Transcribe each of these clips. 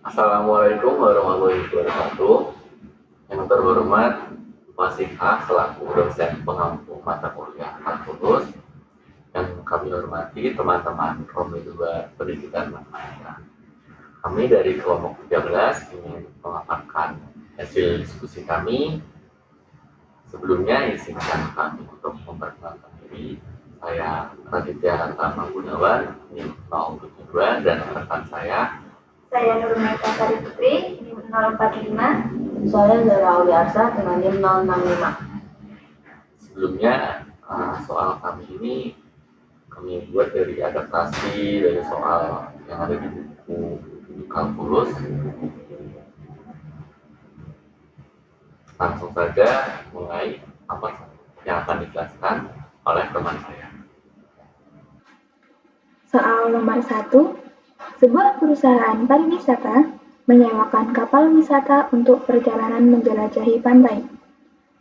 Assalamualaikum warahmatullahi wabarakatuh. Yang terhormat Masih A selaku dosen pengampu mata kuliah kalkulus, yang kami hormati teman-teman Romi 2 Pendidikan Matematika. Kami dari kelompok 13 ingin memaparkan hasil diskusi kami. Sebelumnya izinkan kami untuk memperkenalkan diri. Saya Raditya Tama Gunawan, NIM 072, dan rekan saya Nurmeta Sari Putri, NIM 045. Saya Zara Auli Arsa dengan NIM 065. Sebelumnya, soal kami ini kami buat dari adaptasi dari soal yang ada di buku kalkulus. Langsung saja mulai apa yang akan dijelaskan oleh teman saya. Soal nomor 1, sebuah perusahaan pariwisata menyewakan kapal wisata untuk perjalanan menjelajahi pantai.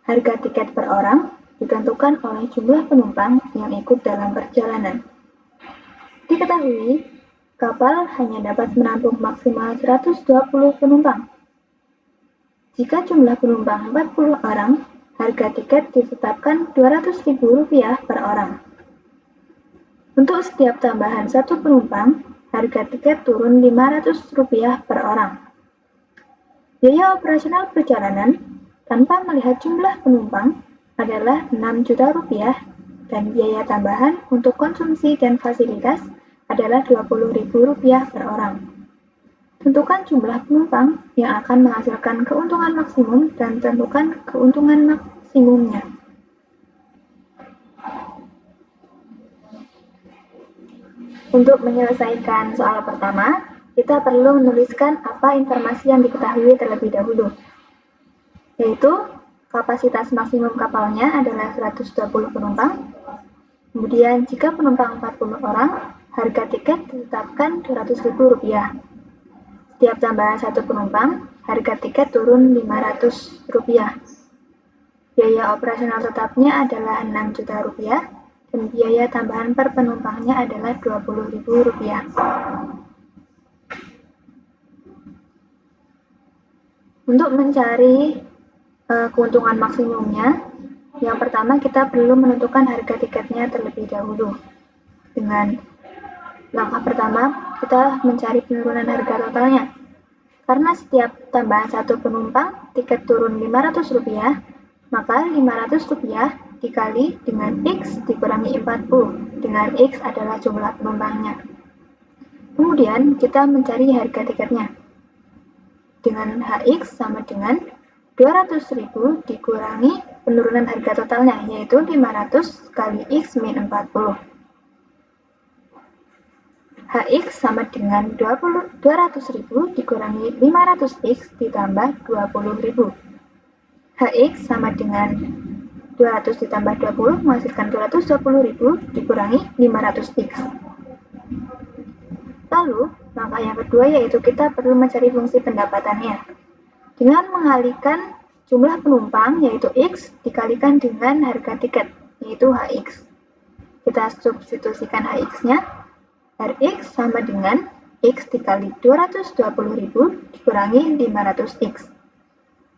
Harga tiket per orang ditentukan oleh jumlah penumpang yang ikut dalam perjalanan. Diketahui, kapal hanya dapat menampung maksimal 120 penumpang. Jika jumlah penumpang 40 orang, harga tiket ditetapkan Rp200.000 per orang. Untuk setiap tambahan satu penumpang, harga tiket turun Rp500 per orang. Biaya operasional perjalanan tanpa melihat jumlah penumpang adalah Rp6 juta dan biaya tambahan untuk konsumsi dan fasilitas adalah Rp20.000 per orang. Tentukan jumlah penumpang yang akan menghasilkan keuntungan maksimum dan tentukan keuntungan maksimumnya. Untuk menyelesaikan soal pertama, kita perlu menuliskan apa informasi yang diketahui terlebih dahulu, yaitu kapasitas maksimum kapalnya adalah 120 penumpang. Kemudian jika penumpang 40 orang, harga tiket ditetapkan Rp200.000. Setiap tambahan satu penumpang, harga tiket turun Rp500. Biaya operasional tetapnya adalah Rp6 juta dan biaya tambahan per penumpangnya adalah Rp20.000. Untuk mencari keuntungan maksimumnya, yang pertama kita perlu menentukan harga tiketnya terlebih dahulu. Dengan langkah pertama, kita mencari penurunan harga totalnya. Karena setiap tambahan satu penumpang, tiket turun Rp500, maka Rp500 dikali dengan X dikurangi 40, dengan X adalah jumlah penumpangnya. Kemudian kita mencari harga tiketnya. Dengan HX sama dengan Rp200.000 dikurangi penurunan harga totalnya, yaitu 500 kali X min 40. HX sama dengan 200.000 dikurangi 500X ditambah 20.000. HX sama dengan 200 ditambah 20 menghasilkan 220.000 dikurangi 500X. Lalu, langkah yang kedua yaitu kita perlu mencari fungsi pendapatannya. Dengan mengalihkan jumlah penumpang yaitu X dikalikan dengan harga tiket yaitu HX. Kita substitusikan HX-nya. Rx sama dengan X dikali 220.000 dikurangi 500X.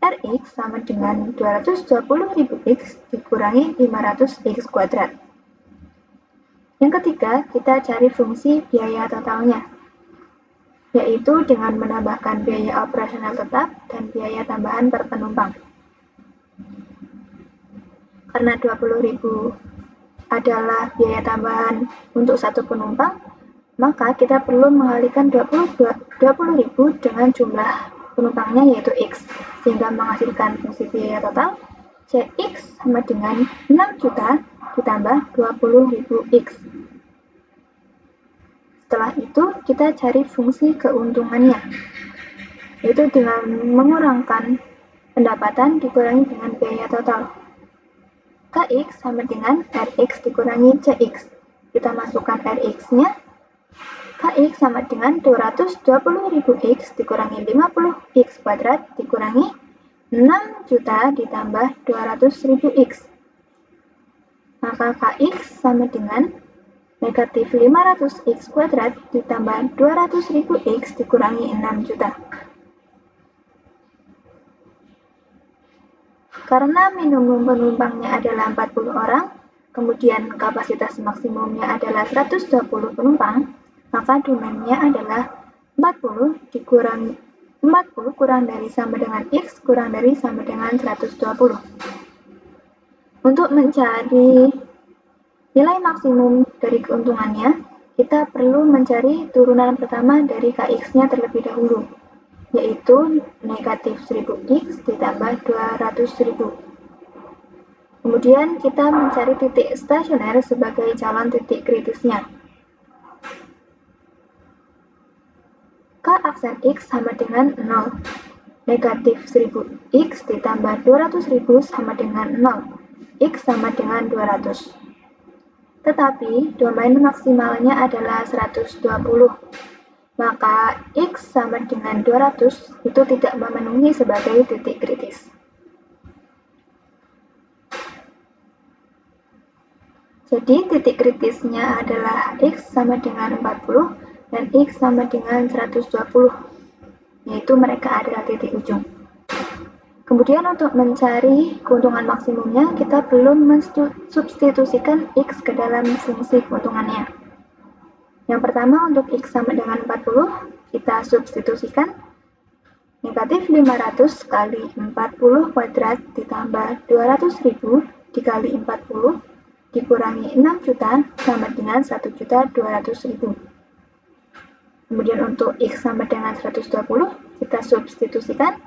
Rx sama dengan 220.000X dikurangi 500X kuadrat. Yang ketiga, kita cari fungsi biaya totalnya, yaitu dengan menambahkan biaya operasional tetap dan biaya tambahan per penumpang. Karena 20.000 adalah biaya tambahan untuk satu penumpang, maka kita perlu mengalihkan 20.000 dengan jumlah penumpangnya yaitu X, sehingga menghasilkan fungsi biaya total Cx sama dengan 6 juta ditambah 20.000X. Setelah itu kita cari fungsi keuntungannya, yaitu dengan mengurangkan pendapatan dikurangi dengan biaya total. Kx sama dengan Rx dikurangi Cx. Kita masukkan Rx-nya. Kx sama dengan 220.000X dikurangi 50X kuadrat dikurangi 6 juta ditambah 200.000X. Maka Kx sama dengan negatif 500X kuadrat ditambah 200.000X dikurangi 6 juta. Karena minimum penumpangnya adalah 40 orang, kemudian kapasitas maksimumnya adalah 120 penumpang, maka demandnya adalah 40 kurang dari sama dengan X kurang dari sama dengan 120. Untuk mencari nilai maksimum dari keuntungannya, kita perlu mencari turunan pertama dari KX-nya terlebih dahulu, yaitu negatif 1000X ditambah 200.000. Kemudian kita mencari titik stasioner sebagai calon titik kritisnya. K aksen X sama dengan 0. Negatif 1000X ditambah 200.000 sama dengan 0. X sama dengan 200. Tetapi domain maksimalnya adalah 120. Maka X sama dengan 200 itu tidak memenuhi sebagai titik kritis. Jadi titik kritisnya adalah X sama dengan 40 dan X sama dengan 120, yaitu mereka adalah titik ujung. Kemudian untuk mencari keuntungan maksimumnya, kita perlu mensubstitusikan X ke dalam fungsi keuntungannya. Yang pertama untuk X sama dengan 40, kita substitusikan negatif 500 kali 40 kuadrat ditambah 200.000 dikali 40 dikurangi 6 juta sama dengan 1.200.000. Kemudian untuk X sama dengan 120, kita substitusikan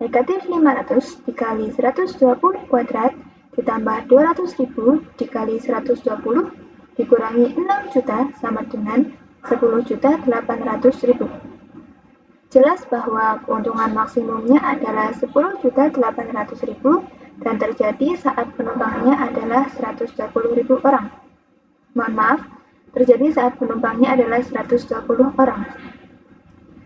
negatif 500 dikali 120 kuadrat ditambah 200.000 dikali 120 dikurangi 6 juta sama dengan 10.800.000. Jelas bahwa keuntungan maksimumnya adalah 10.800.000 dan terjadi saat penumpangnya adalah 120.000 orang. Mohon maaf, terjadi saat penumpangnya adalah 120 orang.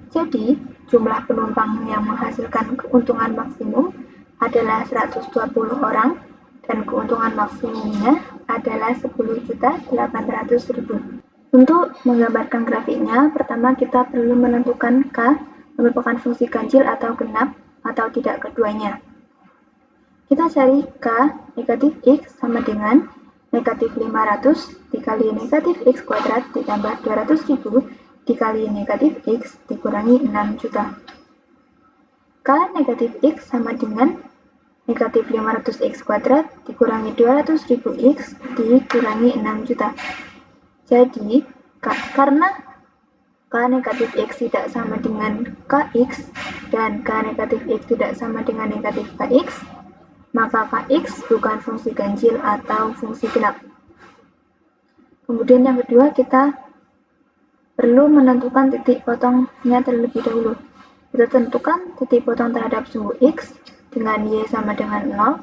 Jadi, jumlah penumpang yang menghasilkan keuntungan maksimum adalah 120 orang dan keuntungan maksimumnya adalah 10.800.000. Untuk menggambarkan grafiknya, pertama kita perlu menentukan K merupakan fungsi ganjil atau genap atau tidak keduanya. Kita cari K negatif X sama dengan negatif 500 dikali negatif X kuadrat ditambah 200.000 dikali negatif X dikurangi 6 juta. K negatif X sama dengan negatif 500X kuadrat dikurangi 200.000X dikurangi 6 juta. Jadi, karena K negatif X tidak sama dengan KX dan K negatif X tidak sama dengan negatif KX, maka KX bukan fungsi ganjil atau fungsi genap. Kemudian yang kedua, kita perlu menentukan titik potongnya terlebih dahulu. Kita tentukan titik potong terhadap sumbu X dengan Y sama dengan 0,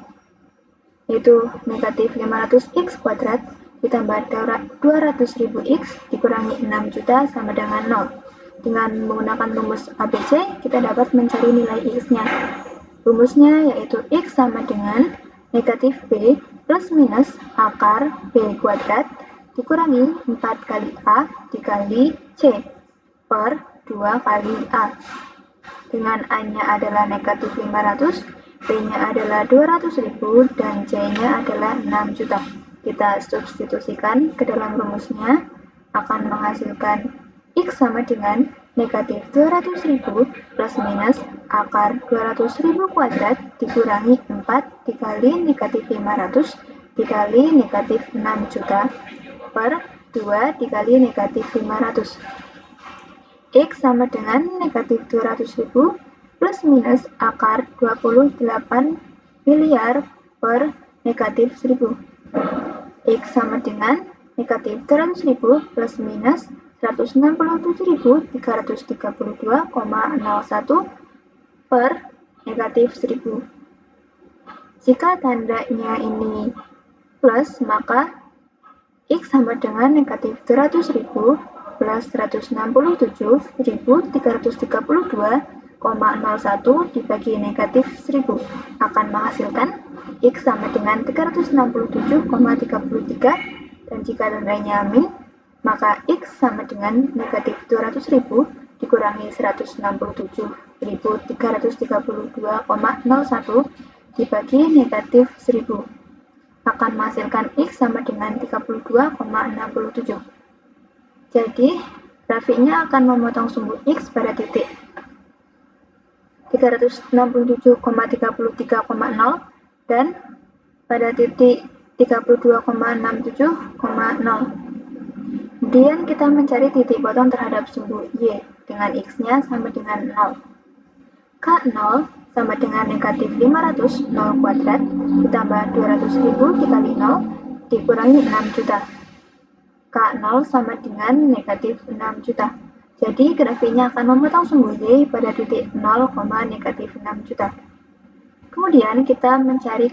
yaitu negatif 500X kuadrat ditambah 200.000X dikurangi 6 juta sama dengan 0. Dengan menggunakan rumus ABC, kita dapat mencari nilai X-nya. Rumusnya yaitu X sama dengan negatif B plus minus akar B kuadrat dikurangi 4 kali A dikali C per 2 kali A. Dengan A-nya adalah negatif 500, B-nya adalah 200.000, dan C-nya adalah 6 juta. Kita substitusikan ke dalam rumusnya, akan menghasilkan X sama dengan negatif 200.000 plus minus akar 200.000 kuadrat dikurangi 4 dikali negatif 500 dikali negatif 6 juta per 2 dikali negatif 500. X sama dengan negatif 200.000 plus minus akar 28 miliar per negatif 1.000. X sama dengan negatif 200.000 plus minus 167.332,01 per negatif 1.000. Jika tandanya ini plus, maka X sama dengan negatif 200.000 plus 167.332,01 dibagi negatif 1.000 akan menghasilkan X sama dengan 367,33, dan jika tandanya min, maka X sama dengan negatif 200.000 dikurangi 167.332,01 dibagi negatif 1000 akan menghasilkan X sama dengan 32,67. Jadi, grafiknya akan memotong sumbu X pada titik 367,33,0 dan pada titik 32,67,0. Kemudian kita mencari titik potong terhadap sumbu Y dengan X-nya sama dengan 0. K0 sama dengan negatif 500, 0 kuadrat, ditambah 200.000 dikali 0, dikurangi 6 juta. K0 sama dengan negatif 6 juta. Jadi grafiknya akan memotong sumbu Y pada titik 0, negatif 6 juta. Kemudian kita mencari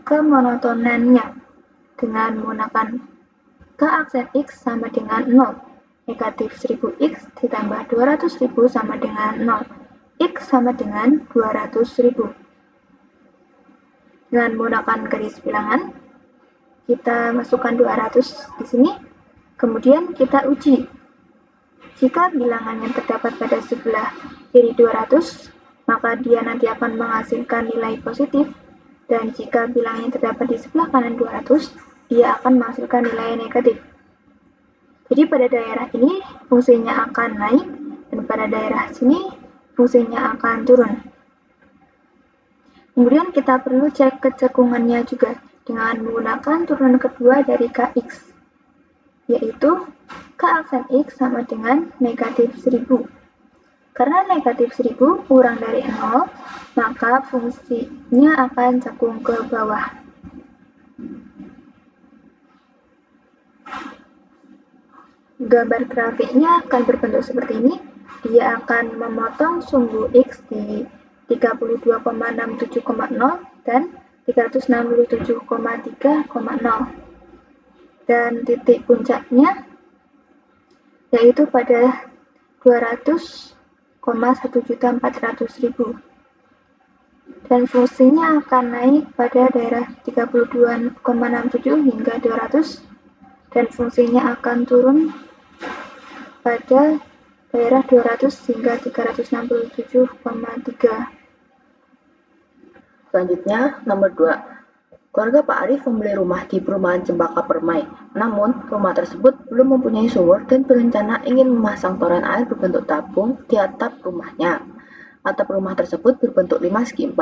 kemonotonannya dengan menggunakan K aksen X sama dengan 0. Negatif 1000X ditambah 200.000 sama dengan 0. X sama dengan 200.000. Dengan menggunakan garis bilangan, kita masukkan 200 di sini. Kemudian kita uji. Jika bilangan yang terdapat pada sebelah kiri 200, maka dia nanti akan menghasilkan nilai positif. Dan jika bilangan yang terdapat di sebelah kanan 200, dia akan menghasilkan nilai negatif. Jadi pada daerah ini fungsinya akan naik, dan pada daerah sini fungsinya akan turun. Kemudian kita perlu cek kecekungannya juga dengan menggunakan turunan kedua dari Kx, yaitu K aksen X sama dengan negatif 1000. Karena negatif 1000 kurang dari 0, maka fungsinya akan cekung ke bawah. Gambar grafiknya akan berbentuk seperti ini. Dia akan memotong sumbu X di 32,67,0 dan 367,3,0. Dan titik puncaknya yaitu pada 200,1.400.000. Dan fungsinya akan naik pada daerah 32,67 hingga 200, dan fungsinya akan turun pada daerah 200 hingga 367,3. Selanjutnya, nomor 2. Keluarga Pak Arif membeli rumah di perumahan Cempaka Permai. Namun, rumah tersebut belum mempunyai sumur dan berencana ingin memasang toren air berbentuk tabung di atap rumahnya. Atap rumah tersebut berbentuk 5×4.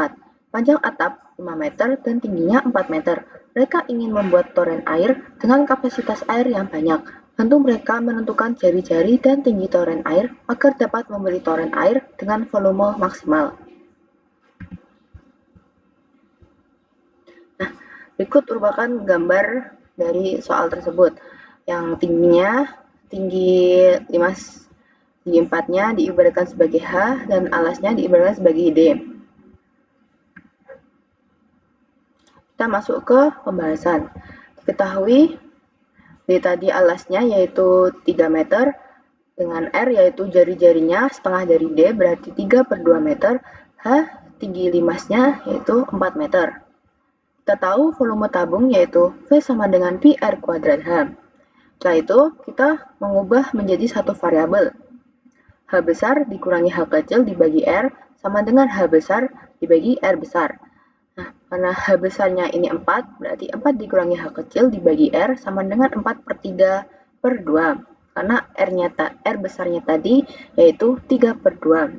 Panjang atap 5 meter dan tingginya 4 meter. Mereka ingin membuat toren air dengan kapasitas air yang banyak. Bantu mereka menentukan jari-jari dan tinggi toren air agar dapat memberi toren air dengan volume maksimal. Berikut merupakan gambar dari soal tersebut. Yang tinggi 4-nya diibaratkan sebagai H dan alasnya diibaratkan sebagai D. Kita masuk ke pembahasan. Diketahui D tadi alasnya yaitu 3 meter, dengan R yaitu jari-jarinya setengah dari D berarti 3/2 meter, H tinggi limasnya yaitu 4 meter. Kita tahu volume tabung yaitu V sama dengan pi R kuadrat H. Setelah itu, kita mengubah menjadi satu variabel. H besar dikurangi H kecil dibagi R sama dengan H besar dibagi R besar. Nah, karena H besarnya ini 4, berarti 4 dikurangi H kecil dibagi R sama dengan 4/3/2. Karena R besarnya tadi yaitu 3/2.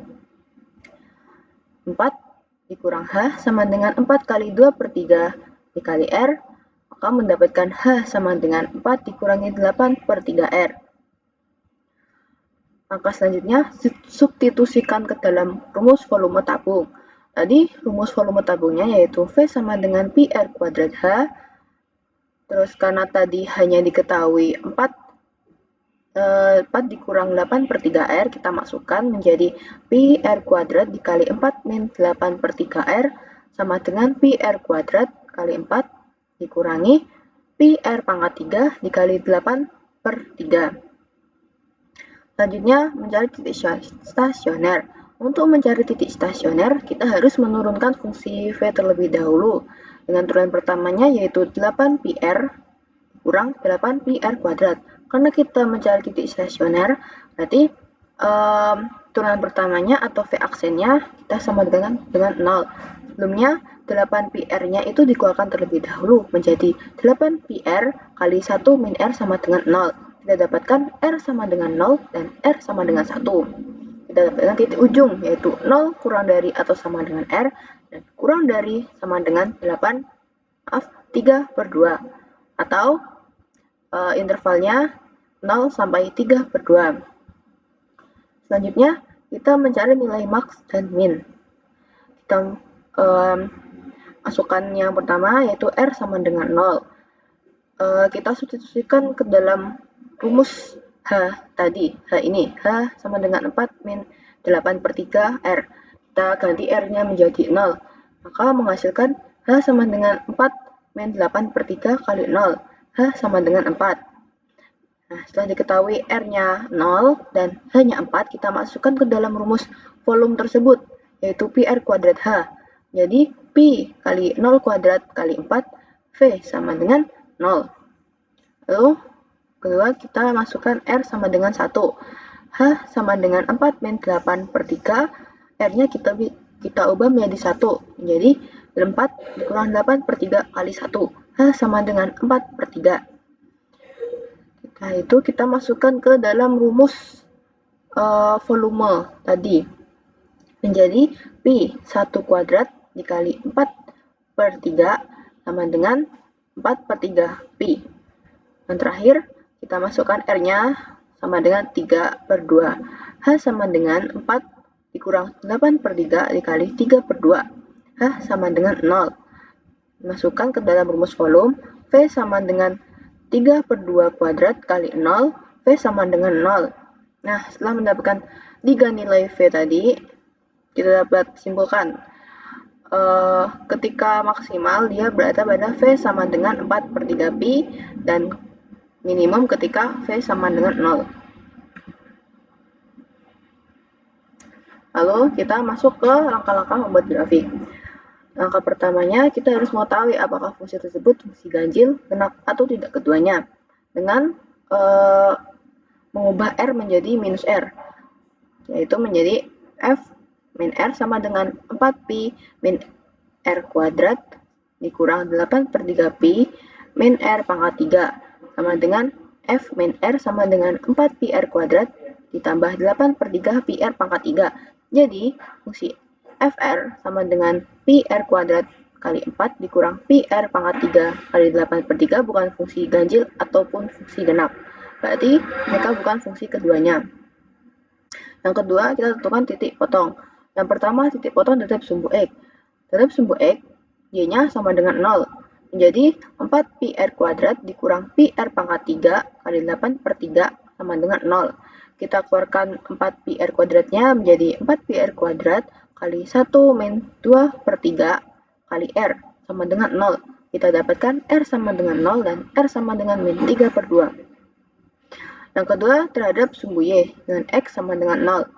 4 dikurang H sama dengan 4 kali 2/3 dikali R, maka mendapatkan H sama dengan 4 dikurangi 8/3R. Maka selanjutnya, substitusikan ke dalam rumus volume tabung. Tadi rumus volume tabungnya yaitu V sama dengan pi R kuadrat H. Terus karena tadi hanya diketahui 4 dikurang 8/3R, kita masukkan menjadi pi R kuadrat dikali 4 min 8/3R sama dengan pi R kuadrat kali 4 dikurangi pi R pangkat 3 dikali 8/3. Selanjutnya, mencari titik stasioner. Untuk mencari titik stasioner, kita harus menurunkan fungsi V terlebih dahulu. Dengan turunan pertamanya yaitu 8 pi R kurang 8 pi R kuadrat. Karena kita mencari titik stasioner, berarti turunan pertamanya atau V aksennya kita sama dengan 0. Sebelumnya 8πr-nya itu dikeluarkan terlebih dahulu menjadi 8πr kali 1 min r sama dengan 0. Kita dapatkan r sama dengan 0 dan r sama dengan 1. Kita dapatkan titik ujung yaitu 0 kurang dari atau sama dengan r dan kurang dari sama dengan 3/2 atau intervalnya 0 sampai 3/2. Selanjutnya, kita mencari nilai max dan min. Kita masukkan yang pertama yaitu R sama dengan 0. Kita substitusikan ke dalam rumus H tadi. H ini, H sama dengan 4 min 8/3 R. Kita ganti R-nya menjadi 0. Maka menghasilkan H sama dengan 4 min 8/3 kali 0. H sama dengan 4. Nah, setelah diketahui R-nya 0 dan H-nya 4, kita masukkan ke dalam rumus volume tersebut, yaitu PR kuadrat H. Jadi, Pi kali 0 kuadrat kali 4, V sama dengan 0. Lalu, kedua kita masukkan R sama dengan 1. H sama dengan 4 min 8/3, R-nya kita ubah menjadi 1. Jadi, 4 dikurang 8/3 kali 1. H sama dengan 4/3. Nah, itu kita masukkan ke dalam rumus volume tadi. Menjadi Pi 1 kuadrat dikali 4/3 sama dengan 4/3 Pi. Dan terakhir, kita masukkan R-nya sama dengan 3/2. H sama dengan 4 dikurang 8/3 dikali 3/2. H sama dengan 0. Masukkan ke dalam rumus volume, V sama dengan 3/2 kuadrat kali 0, V sama dengan 0. Nah, setelah mendapatkan 3 nilai V tadi, kita dapat simpulkan ketika maksimal dia berada pada V sama dengan 4/3 Pi dan minimum ketika V sama dengan 0. Lalu kita masuk ke langkah-langkah membuat grafik. Langkah pertamanya, kita harus mengetahui apakah fungsi tersebut fungsi ganjil, genap, atau tidak keduanya. Dengan mengubah R menjadi minus R. Yaitu menjadi F min R sama dengan 4Pi min R kuadrat dikurang 8/3 Pi min R pangkat 3. Sama dengan F min R sama dengan 4Pi R kuadrat ditambah 8/3 Pi R pangkat 3. Jadi, fungsi Fr sama dengan Pi R kuadrat kali 4 dikurang Pi R pangkat 3 kali 8/3 bukan fungsi ganjil ataupun fungsi genap. Berarti mereka bukan fungsi keduanya. Yang kedua, kita tentukan titik potong. Yang pertama, titik potong terhadap sumbu X. Terhadap sumbu X, Y-nya sama dengan 0. Menjadi 4 Pi R kuadrat dikurang Pi R pangkat 3 kali 8/3 sama dengan 0. Kita keluarkan 4 Pi R kuadratnya menjadi 4 Pi R kuadrat kali 1 min 2/3 kali R sama dengan 0. Kita dapatkan R sama dengan 0 dan R sama dengan min 3/2. Yang kedua, terhadap sumbu Y dengan X sama dengan 0.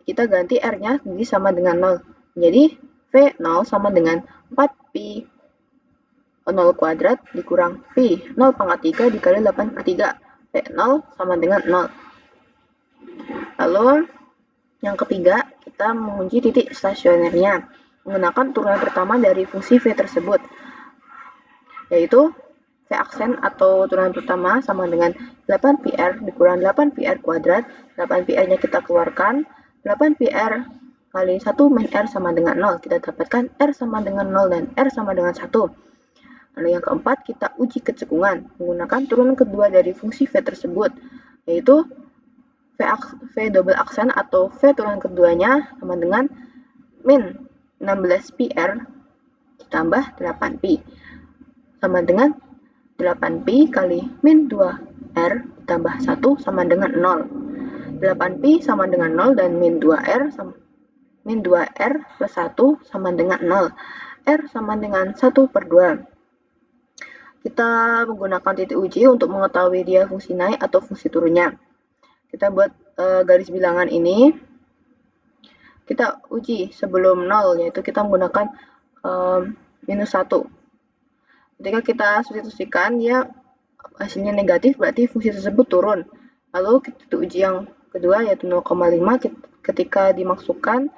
Kita ganti R-nya jadi sama dengan 0. Jadi, V0 sama dengan 4 Pi 0 kuadrat dikurang Pi 0 pangkat 3 dikali 8/3. V0 sama dengan 0. Lalu, yang ketiga, kita mengunci titik stasionernya menggunakan turunan pertama dari fungsi V tersebut, yaitu V aksen atau turunan pertama sama dengan 8πr dikurang 8πr kuadrat. 8πr-nya kita keluarkan, 8πr kali 1 min r sama dengan 0. Kita dapatkan r sama dengan 0 dan r sama dengan 1. Lalu yang keempat, kita uji kecekungan menggunakan turunan kedua dari fungsi V tersebut, yaitu V double aksen atau V turunan keduanya sama dengan min 16πr ditambah 8pi sama dengan 8pi kali min 2r ditambah 1 sama dengan 0. 8pi sama dengan 0 dan min 2r plus 1 sama dengan 0. R sama dengan 1/2. Kita menggunakan titik uji untuk mengetahui dia fungsi naik atau fungsi turunnya. Kita buat garis bilangan ini, kita uji sebelum 0, yaitu kita menggunakan minus 1. Ketika kita substitusikan, dia hasilnya negatif, berarti fungsi tersebut turun. Lalu titik uji yang kedua yaitu 0,5 ketika dimasukkan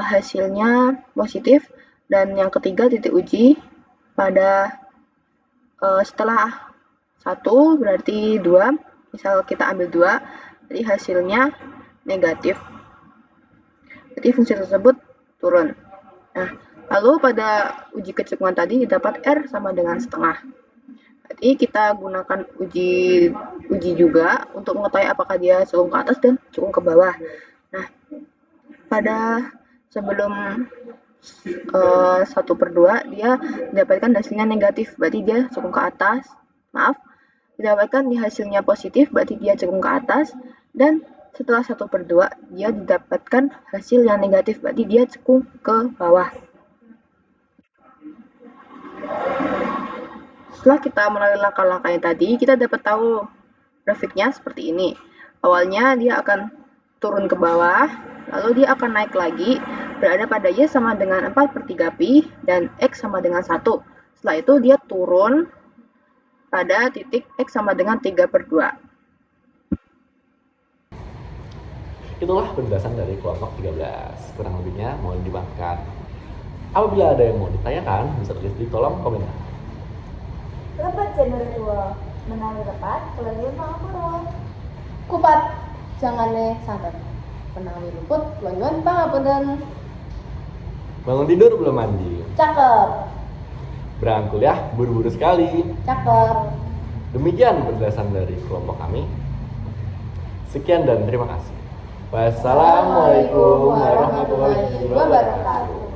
hasilnya positif, dan yang ketiga titik uji pada setelah 1 berarti 2, misal kita ambil 2, jadi hasilnya negatif, jadi fungsi tersebut turun. Nah, lalu pada uji kecukupan tadi didapat R sama dengan setengah. Jadi kita gunakan uji juga untuk mengetahui apakah dia cekung ke atas dan cekung ke bawah. Nah, pada sebelum 1/2 dia didapatkan hasilnya negatif, berarti dia cekung ke atas. Didapatkan di hasilnya positif, berarti dia cekung ke atas, dan setelah 1/2 dia didapatkan hasil yang negatif, berarti dia cekung ke bawah. Setelah kita melalui langkah-langkahnya tadi, kita dapat tahu grafiknya seperti ini. Awalnya dia akan turun ke bawah, lalu dia akan naik lagi, berada pada Y sama dengan 4/3pi, dan X sama dengan 1. Setelah itu dia turun pada titik X sama dengan 3/2. Itulah penjelasan dari kelompok 13. Kurang lebihnya mohon dimaafkan. Apabila ada yang mau ditanyakan, bisa tulis di kolom komentar. Lebat Januari 2, menawi lepat, kelihatan pangapunten. Kupat, jangan santet. Penawi luput, nyuwun pangapunten. Bangun tidur belum mandi. Cakep, Berangkat kuliah buru-buru sekali. cakep. Demikian penjelasan dari kelompok kami. Sekian dan terima kasih. Wassalamualaikum warahmatullahi wabarakatuh.